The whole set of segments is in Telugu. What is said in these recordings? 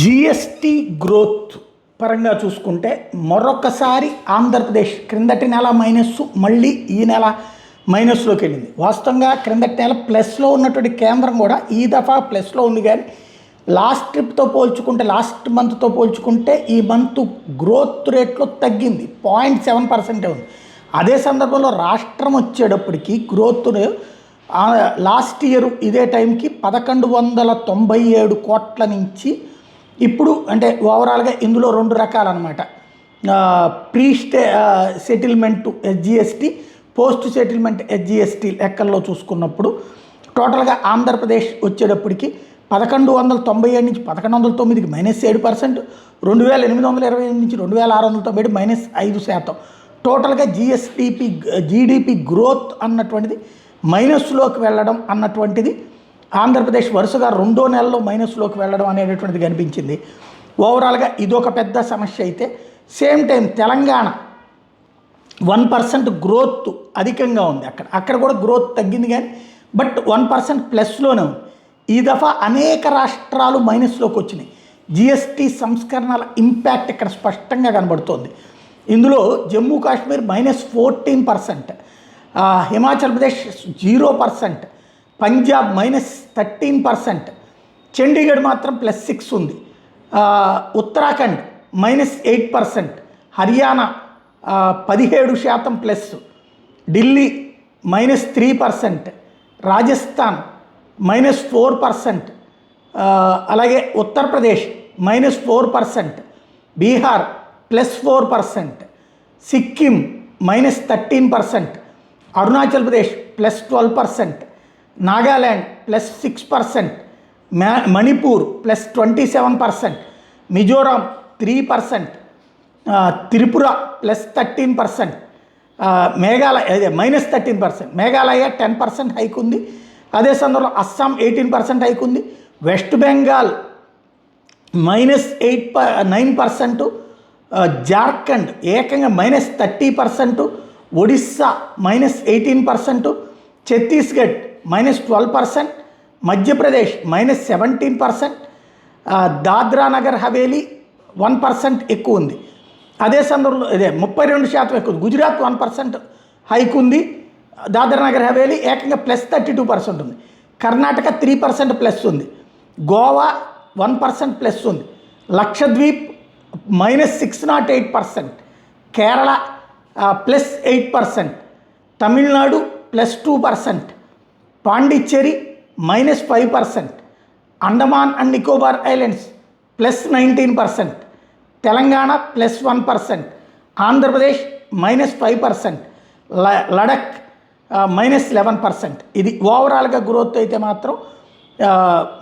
జిఎస్టీ గ్రోత్ పరంగా చూసుకుంటే మరొకసారి ఆంధ్రప్రదేశ్ క్రిందటి నెల మైనస్, మళ్ళీ ఈ నెల మైనస్లోకి వెళ్ళింది. వాస్తవంగా క్రిందటి నెల ప్లస్లో ఉన్నటువంటి కేంద్రం కూడా ఈ దఫా ప్లస్లో ఉంది. కానీ లాస్ట్ ట్రిప్తో పోల్చుకుంటే, లాస్ట్ మంత్తో పోల్చుకుంటే ఈ మంత్ గ్రోత్ రేట్లో తగ్గింది. 0.7% ఉంది. అదే సందర్భంలో రాష్ట్రం వచ్చేటప్పటికి గ్రోత్ లాస్ట్ ఇయర్ ఇదే టైంకి 1197 కోట్ల నుంచి ఇప్పుడు, అంటే ఓవరాల్గా ఇందులో 2 రకాలన్నమాట. Pre settlement SGST, post settlement SGST లెక్కల్లో చూసుకున్నప్పుడు టోటల్గా ఆంధ్రప్రదేశ్ వచ్చేటప్పటికి 1197 నుంచి 1109కి -7%, 2828 నుంచి 2697 -5%. టోటల్గా జీడిపి గ్రోత్ అన్నటువంటిది మైనస్లోకి వెళ్ళడం అన్నటువంటిది ఆంధ్రప్రదేశ్ వరుసగా 2వ నెలలో మైనస్లోకి వెళ్ళడం అనేటటువంటిది కనిపించింది. ఓవరాల్గా ఇదొక పెద్ద సమస్య అయితే, సేమ్ టైం తెలంగాణ 1% గ్రోత్ అధికంగా ఉంది. అక్కడ కూడా గ్రోత్ తగ్గింది, కానీ బట్ 1% ప్లస్లోనే ఉంది. ఈ దఫా అనేక రాష్ట్రాలు మైనస్లోకి వచ్చినాయి. జిఎస్టీ సంస్కరణల ఇంపాక్ట్ ఇక్కడ స్పష్టంగా కనబడుతోంది. ఇందులో జమ్మూ కాశ్మీర్ -14%, హిమాచల్ ప్రదేశ్ 0%, పంజాబ్ -13%, చండీగఢ్ మాత్రం +6 ఉంది, ఉత్తరాఖండ్ -8%, హర్యానా 17% ఢిల్లీ -3%, రాజస్థాన్ -4%, అలాగే ఉత్తరప్రదేశ్ -4%, బీహార్ +4%, సిక్కిం -13%, అరుణాచల్ ప్రదేశ్ +12%, నాగాల్యాండ్ +6%, మణిపూర్ +27%, మిజోరాం 3%, త్రిపుర +13%, మేఘాలయ అదే -13%, మేఘాలయ 10% హైక్ ఉంది. అదే సందర్భంలో అస్సాం 18% హైక్ ఉంది. వెస్ట్ బెంగాల్ -9%, జార్ఖండ్ ఏకంగా -30%, ఒడిస్సా -18%, ఛత్తీస్గఢ్ -12%, మధ్యప్రదేశ్ -17%, దాద్రా నగర్ హవేలీ 1% ఎక్కువ ఉంది. అదే సందర్భంలో 32% ఎక్కువ ఉంది. గుజరాత్ 1% హైక్ ఉంది. దాద్రా నగర్ హవేలీ ఏకంగా +32% ఉంది. కర్ణాటక 3% ప్లస్ ఉంది. గోవా 1% ప్లస్ ఉంది. Lakshadweep -608%, Kerala +8%, Tamil Nadu +2%, Pondicherry -5%, Andaman and Nicobar islands +19%, Telangana +1%, Andhra Pradesh -5%, Ladakh -11%. ఇది ఓవరాల్గా గ్రోత్ అయితే మాత్రం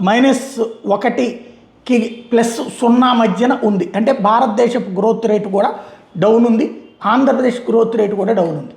-1కి +0 మధ్యన ఉంది. అంటే భారతదేశపు గ్రోత్ రేటు కూడా డౌన్ ఉంది, ఆంధ్రప్రదేశ్ గ్రోత్ రేటు కూడా డౌన్ ఉంది.